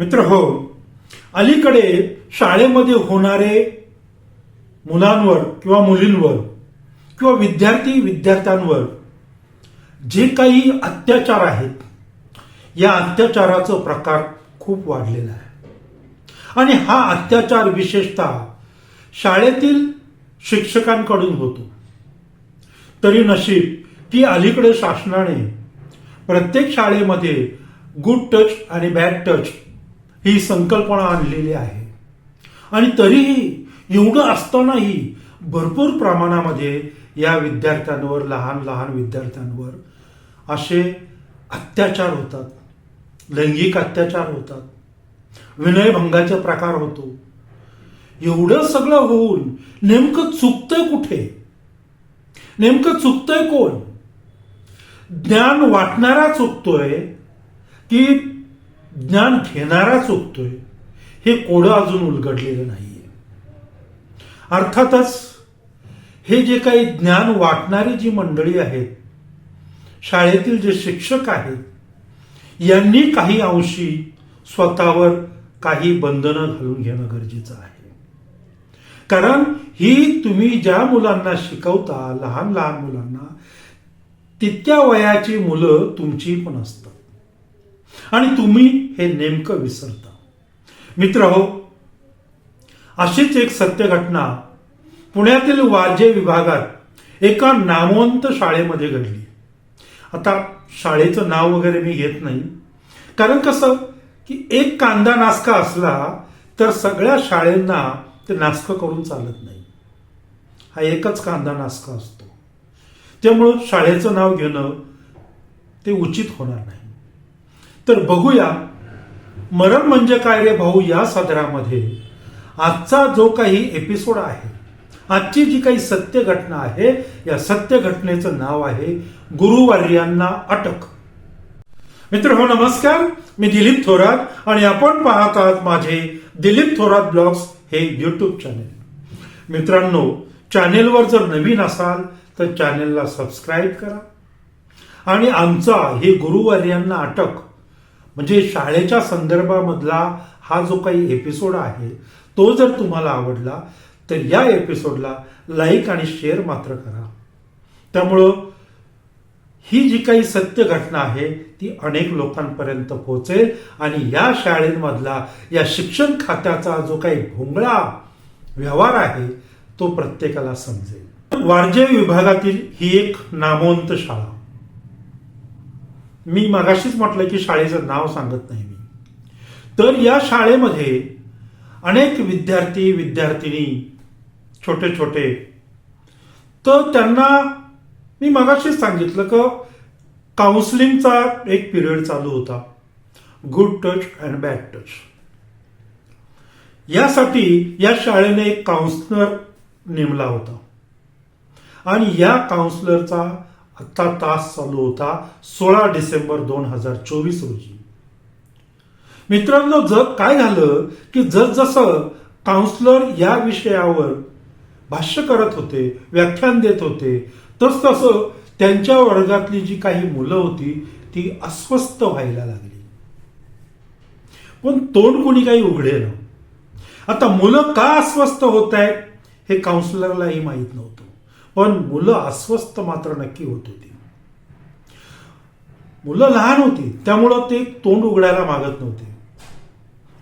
मित्र हो, अलीकडे शाळेमध्ये होणारे मुलांवर किंवा मुलींवर किंवा विद्यार्थ्यांवर जे काही अत्याचार आहेत, या अत्याचाराचा प्रकार खूप वाढलेला आहे. आणि हा अत्याचार विशेषतः शाळेतील शिक्षकांकडून होतो. तरी नशीब की अलीकडे शासनाने प्रत्येक शाळेमध्ये गुड टच आणि बॅड टच ही संकल्पना आणलेली आहे. आणि तरीही एवढं असतानाही भरपूर प्रमाणामध्ये या विद्यार्थ्यांवर, लहान लहान विद्यार्थ्यांवर असे अत्याचार होतात, लैंगिक अत्याचार होतात, विनयभंगाचे प्रकार होतो. एवढं सगळं होऊन नेमकं चुकतंय कुठे? नेमकं चुकतंय कोण? ज्ञान वाटणारा चुकतोय की ज्ञान घेणारा चुकतोय? हे कोडं अजून उलगडलेलं नाहीये. अर्थातच हे जे काही ज्ञान वाटणारी जी मंडळी आहेत, शाळेतील जे शिक्षक आहेत, यांनी काही अंशी स्वतःवर काही बंधनं घालून घेणं गरजेचं आहे. कारण ही तुम्ही ज्या मुलांना शिकवता, लहान लहान मुलांना, तितक्या वयाची मुलं तुमची पण असतात आणि तुम्ही हे नेमकं विसरता. मित्र हो, अशीच एक सत्य घटना पुण्यातील वारजे विभागात एका नामवंत शाळेमध्ये घडली. आता शाळेचं नाव वगैरे मी घेत नाही, कारण कसं की एक कांदा नासका असला तर सगळ्या शाळेंना ते नासकं करून चालत नाही. हा एकच कांदा नासका असतो, त्यामुळं शाळेचं नाव घेणं ते उचित होणार नाही. तर बघूया मरण म्हणजे काय रे भाऊ या सदरामध्ये आजचा जो काही एपिसोड आहे, आजची जी काही सत्य घटना आहे, या सत्य घटनेचं नाव आहे गुरुवर्यांना अटक. मित्र हो, नमस्कार. मी दिलीप थोरात आणि आपण पाहत आहात माझे दिलीप थोरात ब्लॉग्स हे यूट्यूब चॅनेल. मित्रांनो, चॅनेलवर जर नवीन असाल तर चॅनेलला सबस्क्राईब करा. आणि आमचा हे गुरुवर्यांना अटक म्हणजे शाळेच्या संदर्भामधला हा जो काही एपिसोड आहे, तो जर तुम्हाला आवडला तर या एपिसोडला लाईक आणि शेअर मात्र करा. त्यामुळं ही जी काही सत्य घटना आहे ती अनेक लोकांपर्यंत पोहोचेल आणि या शाळेमधला, या शिक्षण खात्याचा जो काही भोंगळा व्यवहार आहे तो प्रत्येकाला समजेल. वारजे विभागातील ही एक नामवंत शाळा. मी मगाशीच म्हटलं की शाळेचं नाव सांगत नाही मी. तर या शाळेमध्ये अनेक विद्यार्थी विद्यार्थिनी, छोटे छोटे, तर त्यांना मी मगाशीच सांगितलं की काउन्सिलिंगचा एक पिरियड चालू होता, good touch and bad touch. यासाठी या शाळेने एक काउन्सिलर नेमला होता आणि या काउन्सिलरचा आत्ता तास चालू होता 16 डिसेंबर 2024 रोजी. मित्रांनो, काय झालं की जसजसं काउन्सिलर या विषयावर भाष्य करत होते, व्याख्यान देत होते, तसं त्यांच्या वर्गातली जी काही मुलं होती ती अस्वस्थ व्हायला लागली. पण तोंड कोणी काही उघडेना. आता मुलं का अस्वस्थ होत आहेत हे काउन्सिलरलाही माहीत नव्हतं, पण मुलं अस्वस्थ मात्र नक्की होत होती. मुलं लहान होती, त्यामुळं ते तोंड उघडायला मागत नव्हते.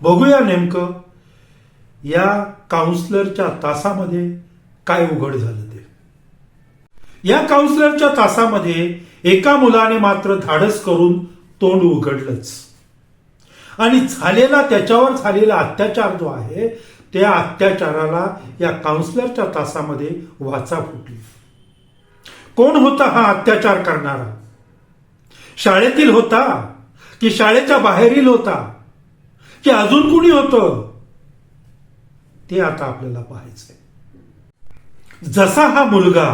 बघूया नेमकं या काउन्सिलरच्या तासामध्ये काय उघड झालं ते. या काउन्सिलरच्या तासामध्ये एका मुलाने मात्र धाडस करून तोंड उघडलंच आणि त्याच्यावर झालेला अत्याचार जो आहे, त्या अत्याचाराला या काउन्सिलरच्या तासामध्ये वाचा फुटली. कोण होता हा अत्याचार करणारा? शाळेतील होता की शाळेच्या बाहेरील होता की अजून कुणी होतं? ते आता आपल्याला पाहायचंय. जसा हा मुलगा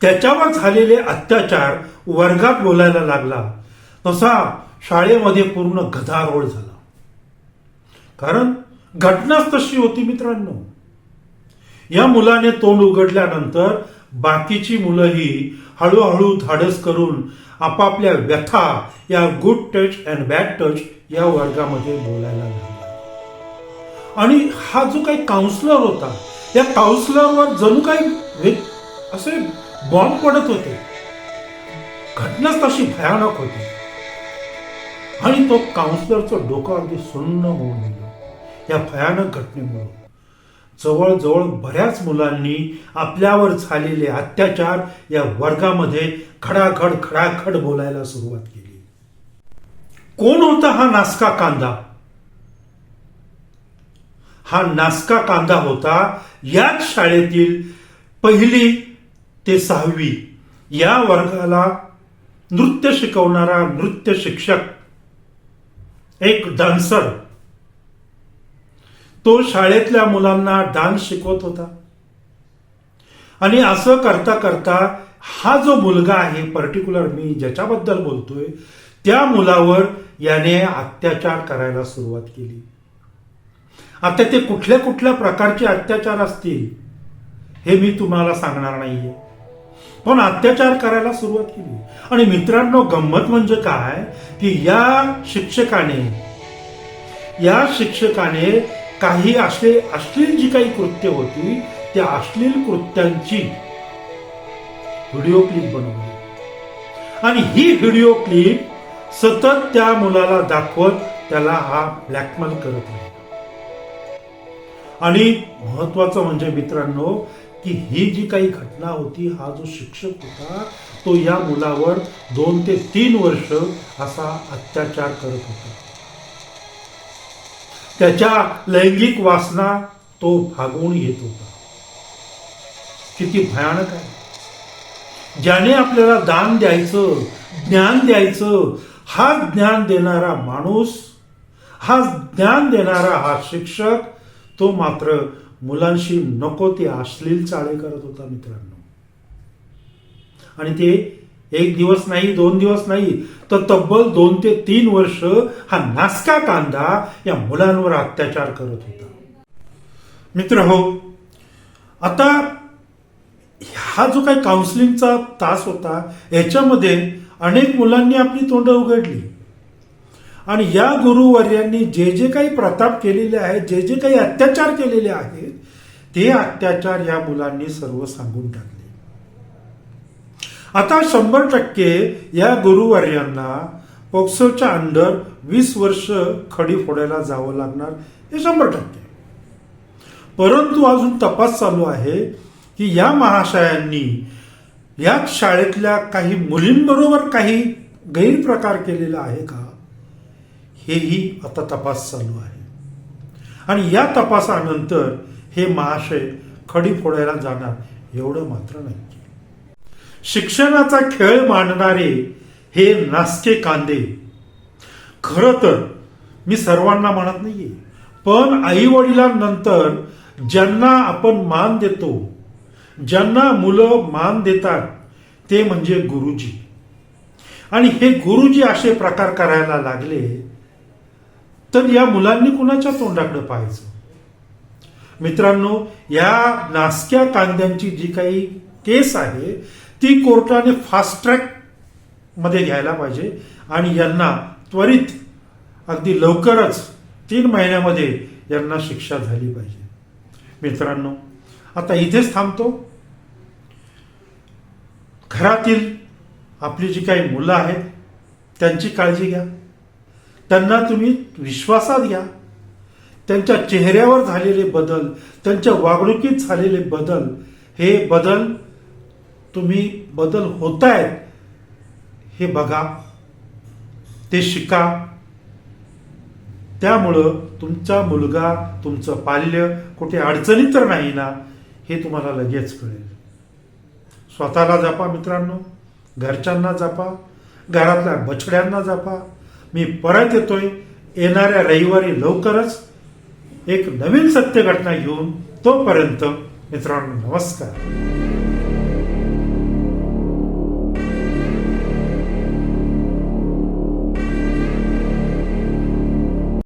त्याच्यावर झालेले अत्याचार वर्गात बोलायला लागला, तसा शाळेमध्ये पूर्ण गदारोळ झाला. कारण घटनाच तशी होती. मित्रांनो, या मुलाने तोंड उघडल्यानंतर बाकीची मुलंही हळूहळू धाडस करून आपापल्या व्यथा या good touch and bad touch या वर्गामध्ये बोलायला लागला. आणि हा जो काही काउन्सिलर होता, या काउन्सिलरवर जणू काही असे बॉम्ब पडत होते. घटनाच तशी भयानक होती. आणि तो काउन्सिलरचं डोकं अगदी सुन्न होऊन गेलं या भयानक घटनेमुळे. जवळजवळ बऱ्याच मुलांनी आपल्यावर झालेले अत्याचार या वर्गामध्ये खडाखड बोलायला सुरुवात केली. कोण होता हा नासका कांदा? हा नासका कांदा होता याच शाळेतील 1ली ते 6वी या वर्गाला नृत्य शिकवणारा नृत्य शिक्षक, एक डान्सर. तो शाळेतल्या मुलांना डान्स शिकवत होता. आणि असं करता करता हा जो मुलगा आहे, पर्टिक्युलर मी ज्याच्याबद्दल बोलतोय, त्या मुलावर याने अत्याचार करायला सुरुवात केली. आता ते कुठल्या कुठल्या प्रकारचे अत्याचार असतील हे मी तुम्हाला सांगणार नाहीये, पण अत्याचार करायला सुरुवात केली. आणि मित्रांनो, गंमत म्हणजे काय की या शिक्षकाने काही असे अश्लील जी काही कृत्य होती त्या अश्लील कृत्यांची व्हिडिओ क्लिप बनवली. आणि ही व्हिडिओ क्लिप सतत त्या मुलाला दाखवत त्याला हा ब्लॅकमेल करत राहिला. आणि महत्वाचं म्हणजे मित्रांनो की ही जी काही घटना होती, हा जो शिक्षक होता तो या मुलावर 2 ते 3 वर्ष असा अत्याचार करत होता. त्याच्या लैंगिक वासना तो भागवून येत होता. किती भयानक आहे. ज्याने आपल्याला दान द्यायचं, ज्ञान द्यायचं, हा ज्ञान देणारा माणूस, हा ज्ञान देणारा हा शिक्षक, तो मात्र मुलांशी नको ते अश्लील चाळे करत होता मित्रांनो. आणि ते 1 दिवस नाही, 2 दिवस नाही, तर तब्बल 2 ते 3 वर्ष हा नासका कांदा या मुलांवर अत्याचार करत होता. मित्रहो, आता हा जो काही काउन्सिलिंगचा तास होता याच्यामध्ये अनेक मुलांनी आपली तोंड उघडली. आणि या गुरुवर्यांनी जे जे काही प्रताप केलेले आहेत, जे जे काही अत्याचार केलेले आहेत, ते अत्याचार या मुलांनी सर्व सांगून टाकले. आता 100% या गुरुवर्यांना पोक्सोच्या अंडर 20 वर्ष खडी फोडायला जावं लागणार, हे 100%. परंतु अजून तपास चालू आहे की या महाशयांनी याच शाळेतल्या काही मुलींबरोबर काही गैरप्रकार केलेला आहे का, हेही आता तपास चालू आहे. आणि या तपासानंतर हे महाशय खडी फोडायला जाणार एवढं मात्र नाही. शिक्षणाचा खेळ मांडणारे हे नासके कांदे, खरं तर मी सर्वांना म्हणत नाहीये, पण आई वडिलांनंतर ज्यांना आपण मान देतो, ज्यांना मुलं मान देतात, ते म्हणजे गुरुजी. आणि हे गुरुजी असे प्रकार करायला लागले तर या मुलांनी कुणाच्या तोंडाकडे पाहायचं. मित्रांनो, या नासक्या कांद्यांची जी काही केस आहे ती कोर्टाने फास्ट ट्रॅक मध्ये घ्यायला पाहिजे आणि यांना त्वरित अगदी लवकरच 3 महिन्यामध्ये यांना शिक्षा झाली पाहिजे. मित्रांनो, आता इथेच थांबतो. घरातील आपली जी काही मुलं आहेत त्यांची काळजी घ्या. त्यांना तुम्ही विश्वासात घ्या. त्यांच्या चेहऱ्यावर झालेले बदल, त्यांच्या वागणुकीत झालेले बदल, हे बदल होत आहेत हे बघा, ते शिका. त्यामुळं तुमचा मुलगा, तुमचं पाल्य कुठे अडचणीत तर नाही ना, हे तुम्हाला लगेच कळेल. स्वतःला जपा मित्रांनो, घरच्यांना जपा, घरातल्या बछड्यांना जपा. मी परत येतोय येणाऱ्या रविवारी लवकरच एक नवीन सत्य घटना घेऊन. तोपर्यंत मित्रांनो, नमस्कार.